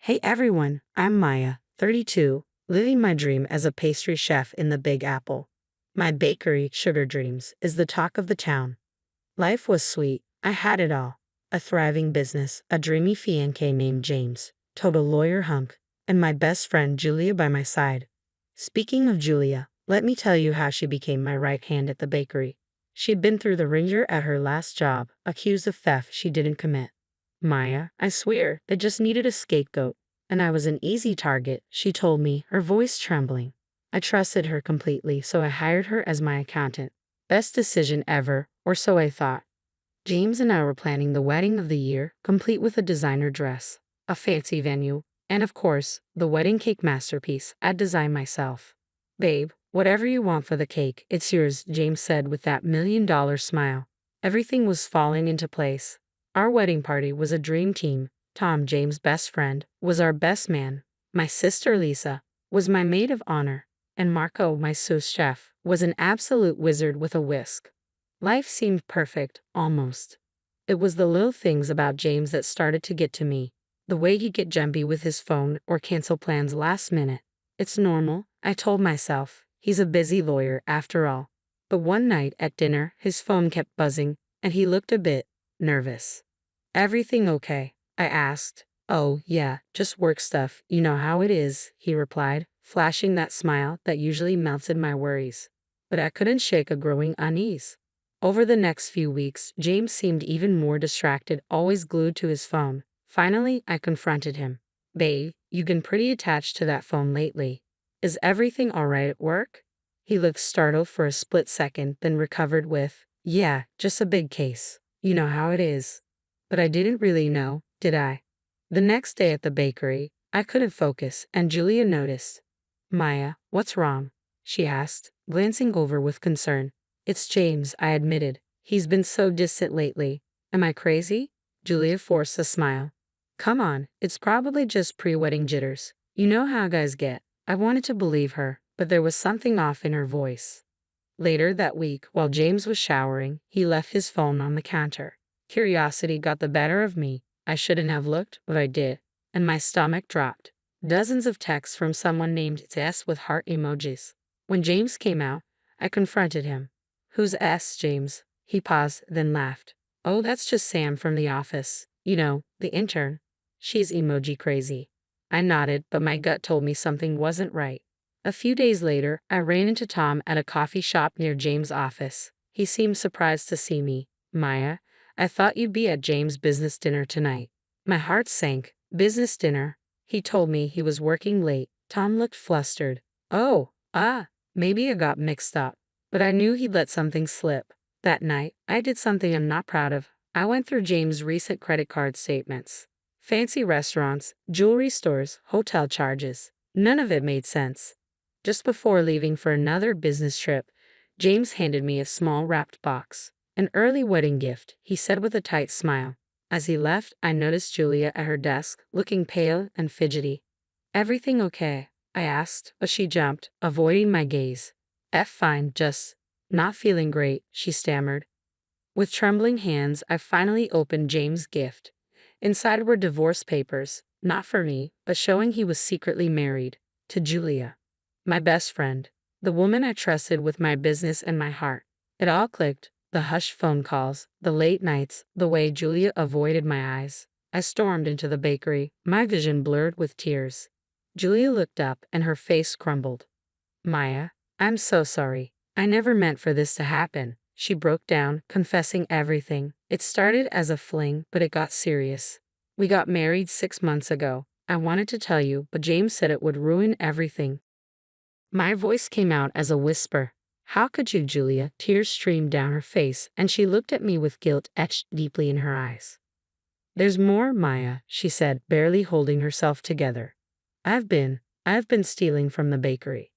Hey everyone, I'm Maya, 32, living my dream as a pastry chef in the Big Apple. My bakery, Sugar Dreams, is the talk of the town. Life was sweet, I had it all. A thriving business, a dreamy fiancé named James, total lawyer hunk, and my best friend Julia by my side. Speaking of Julia, let me tell you how she became my right hand at the bakery. She'd been through the ringer at her last job, accused of theft she didn't commit. Maya, I swear, they just needed a scapegoat. And I was an easy target, she told me, her voice trembling. I trusted her completely, so I hired her as my accountant. Best decision ever, or so I thought. James and I were planning the wedding of the year, complete with a designer dress, a fancy venue, and of course, the wedding cake masterpiece I'd designed myself. Babe, whatever you want for the cake, it's yours, James said with that $1,000,000 smile. Everything was falling into place. Our wedding party was a dream team. Tom, James' best friend, was our best man. My sister Lisa was my maid of honor. And Marco, my sous chef, was an absolute wizard with a whisk. Life seemed perfect, almost. It was the little things about James that started to get to me. The way he'd get jumpy with his phone or cancel plans last minute. It's normal, I told myself. He's a busy lawyer, after all. But one night at dinner, his phone kept buzzing, and he looked a bit nervous. Everything okay? I asked. Oh, yeah, just work stuff, you know how it is, he replied, flashing that smile that usually melted my worries. But I couldn't shake a growing unease. Over the next few weeks, James seemed even more distracted, always glued to his phone. Finally, I confronted him. Babe, you've been pretty attached to that phone lately. Is everything all right at work? He looked startled for a split second, then recovered with, yeah, just a big case. You know how it is. But I didn't really know, did I? The next day at the bakery, I couldn't focus, and Julia noticed. Maya, what's wrong? She asked, glancing over with concern. It's James, I admitted. He's been so distant lately. Am I crazy? Julia forced a smile. Come on, it's probably just pre-wedding jitters. You know how guys get. I wanted to believe her, but there was something off in her voice. Later that week, while James was showering, he left his phone on the counter. Curiosity got the better of me. I shouldn't have looked, but I did, and my stomach dropped. Dozens of texts from someone named S with heart emojis. When James came out, I confronted him. Who's S, James? He paused, then laughed. Oh, that's just Sam from the office. You know, the intern. She's emoji crazy. I nodded, but my gut told me something wasn't right. A few days later, I ran into Tom at a coffee shop near James' office. He seemed surprised to see me. Maya, I thought you'd be at James' business dinner tonight. My heart sank. Business dinner? He told me he was working late. Tom looked flustered. Oh, maybe I got mixed up. But I knew he'd let something slip. That night, I did something I'm not proud of. I went through James' recent credit card statements. Fancy restaurants, jewelry stores, hotel charges. None of it made sense. Just before leaving for another business trip, James handed me a small wrapped box. An early wedding gift, he said with a tight smile. As he left, I noticed Julia at her desk, looking pale and fidgety. Everything okay? I asked, but she jumped, avoiding my gaze. Fine, just not feeling great, she stammered. With trembling hands, I finally opened James' gift. Inside were divorce papers, not for me, but showing he was secretly married, to Julia. My best friend, the woman I trusted with my business and my heart. It all clicked, the hushed phone calls, the late nights, the way Julia avoided my eyes. I stormed into the bakery, my vision blurred with tears. Julia looked up and her face crumbled. Maya, I'm so sorry. I never meant for this to happen. She broke down, confessing everything. It started as a fling, but it got serious. We got married 6 months ago. I wanted to tell you, but James said it would ruin everything. My voice came out as a whisper. How could you, Julia? Tears streamed down her face, and she looked at me with guilt etched deeply in her eyes. There's more, Maya, she said, barely holding herself together. I've been stealing from the bakery.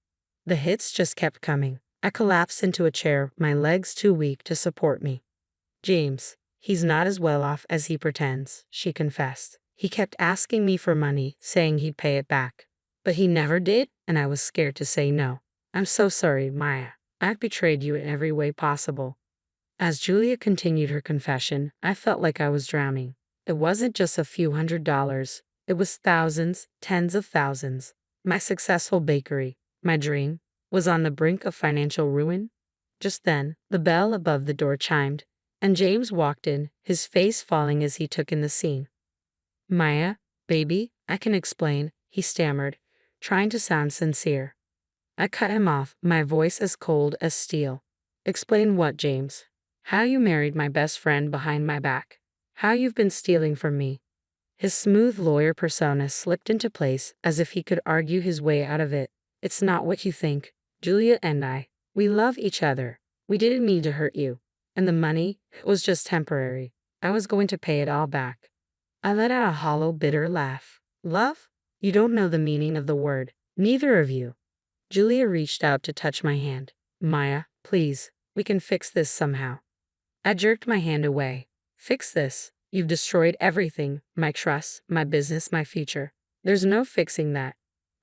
The hits just kept coming. I collapsed into a chair, my legs too weak to support me. James, he's not as well off as he pretends, she confessed. He kept asking me for money, saying he'd pay it back. But he never did, and I was scared to say no. I'm so sorry, Maya. I've betrayed you in every way possible. As Julia continued her confession, I felt like I was drowning. It wasn't just a few $100s. It was thousands, tens of thousands. My successful bakery, my dream, was on the brink of financial ruin. Just then, the bell above the door chimed, and James walked in, his face falling as he took in the scene. Maya, baby, I can explain, he stammered, trying to sound sincere. I cut him off, my voice as cold as steel. Explain what, James? How you married my best friend behind my back. How you've been stealing from me. His smooth lawyer persona slipped into place as if he could argue his way out of it. It's not what you think. Julia and I, we love each other. We didn't mean to hurt you. And the money, it was just temporary. I was going to pay it all back. I let out a hollow, bitter laugh. Love? You don't know the meaning of the word. Neither of you. Julia reached out to touch my hand. Maya, please, we can fix this somehow. I jerked my hand away. Fix this? You've destroyed everything, my trust, my business, my future. There's no fixing that.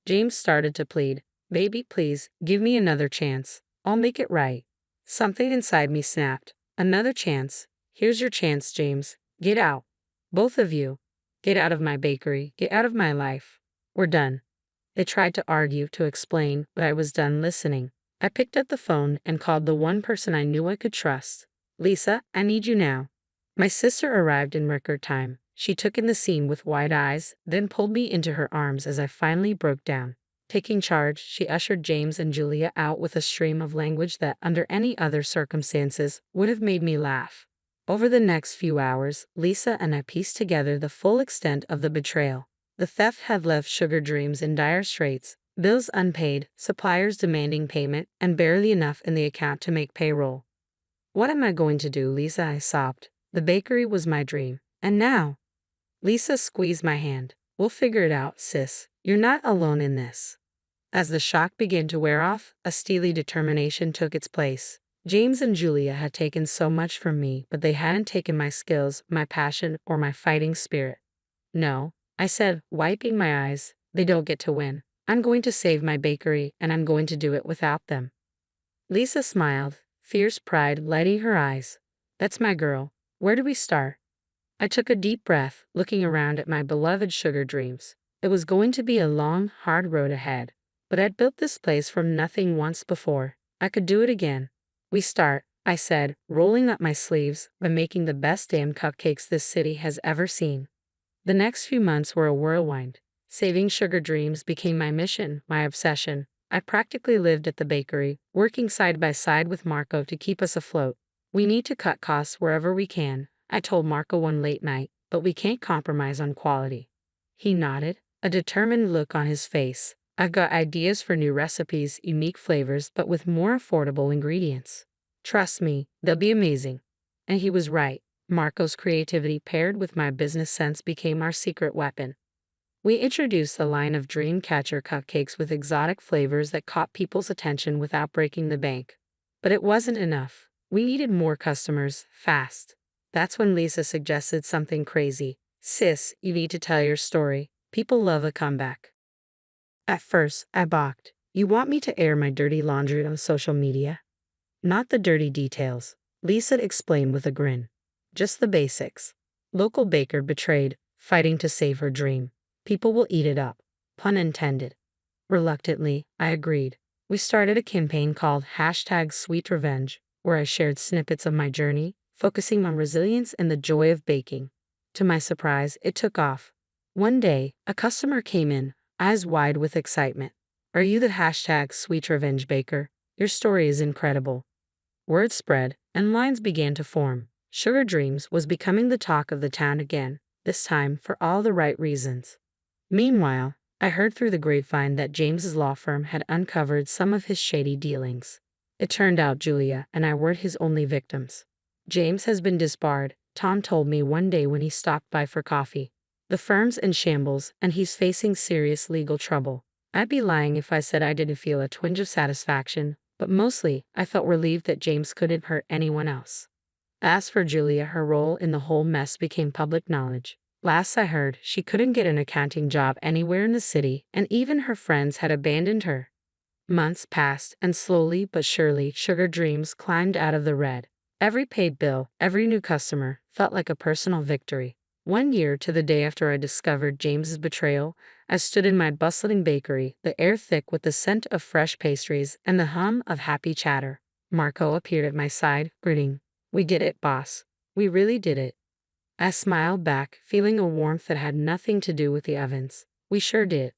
James started to plead. Baby, please, give me another chance. I'll make it right. Something inside me snapped. Another chance. Here's your chance, James. Get out. Both of you. Get out of my bakery. Get out of my life. We're done. They tried to argue, to explain, but I was done listening. I picked up the phone and called the one person I knew I could trust. Lisa, I need you now. My sister arrived in record time. She took in the scene with wide eyes, then pulled me into her arms as I finally broke down. Taking charge, she ushered James and Julia out with a stream of language that, under any other circumstances, would have made me laugh. Over the next few hours, Lisa and I pieced together the full extent of the betrayal. The theft had left Sugar Dreams in dire straits, bills unpaid, suppliers demanding payment, and barely enough in the account to make payroll. What am I going to do, Lisa? I sobbed. The bakery was my dream. And now? Lisa squeezed my hand. We'll figure it out, sis. You're not alone in this. As the shock began to wear off, a steely determination took its place. James and Julia had taken so much from me, but they hadn't taken my skills, my passion, or my fighting spirit. No, I said, wiping my eyes, they don't get to win. I'm going to save my bakery, and I'm going to do it without them. Lisa smiled, fierce pride lighting her eyes. That's my girl. Where do we start? I took a deep breath, looking around at my beloved Sugar Dreams. It was going to be a long, hard road ahead, but I'd built this place from nothing once before. I could do it again. We start, I said, rolling up my sleeves, by making the best damn cupcakes this city has ever seen. The next few months were a whirlwind. Saving Sugar Dreams became my mission, my obsession. I practically lived at the bakery, working side by side with Marco to keep us afloat. We need to cut costs wherever we can, I told Marco one late night, but we can't compromise on quality. He nodded, a determined look on his face. I've got ideas for new recipes, unique flavors, but with more affordable ingredients. Trust me, they'll be amazing. And he was right. Marco's creativity paired with my business sense became our secret weapon. We introduced a line of dream catcher cupcakes with exotic flavors that caught people's attention without breaking the bank. But it wasn't enough. We needed more customers, fast. That's when Lisa suggested something crazy. Sis, you need to tell your story. People love a comeback. At first, I balked. You want me to air my dirty laundry on social media? Not the dirty details, Lisa explained with a grin. Just the basics. Local baker betrayed, fighting to save her dream. People will eat it up. Pun intended. Reluctantly, I agreed. We started a campaign called #SweetRevenge, where I shared snippets of my journey, focusing on resilience and the joy of baking. To my surprise, it took off. One day, a customer came in, eyes wide with excitement. Are you the #SweetRevenge baker? Your story is incredible. Word spread, and lines began to form. Sugar Dreams was becoming the talk of the town again, this time for all the right reasons. Meanwhile, I heard through the grapevine that James's law firm had uncovered some of his shady dealings. It turned out Julia and I weren't his only victims. James has been disbarred, Tom told me one day when he stopped by for coffee. The firm's in shambles, and he's facing serious legal trouble. I'd be lying if I said I didn't feel a twinge of satisfaction, but mostly, I felt relieved that James couldn't hurt anyone else. As for Julia, her role in the whole mess became public knowledge. Last I heard, she couldn't get an accounting job anywhere in the city, and even her friends had abandoned her. Months passed, and slowly but surely, Sugar Dreams climbed out of the red. Every paid bill, every new customer, felt like a personal victory. 1 year to the day after I discovered James's betrayal, I stood in my bustling bakery, the air thick with the scent of fresh pastries and the hum of happy chatter. Marco appeared at my side, grinning. "We did it, boss. We really did it." I smiled back, feeling a warmth that had nothing to do with the ovens. "We sure did."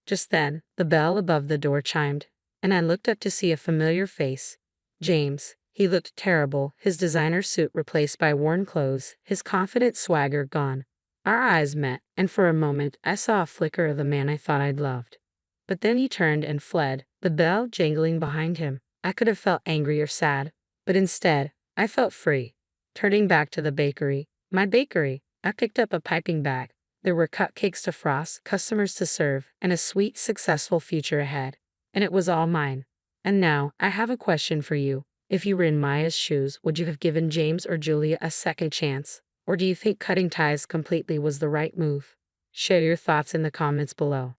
Just then, the bell above the door chimed, and I looked up to see a familiar face. James. He looked terrible, his designer suit replaced by worn clothes, his confident swagger gone. Our eyes met, and for a moment I saw a flicker of the man I thought I'd loved. But then he turned and fled, the bell jangling behind him. I could have felt angry or sad, but instead, I felt free. Turning back to the bakery, my bakery, I picked up a piping bag. There were cupcakes to frost, customers to serve, and a sweet, successful future ahead. And it was all mine. And now, I have a question for you. If you were in Maya's shoes, would you have given James or Julia a second chance? Or do you think cutting ties completely was the right move? Share your thoughts in the comments below.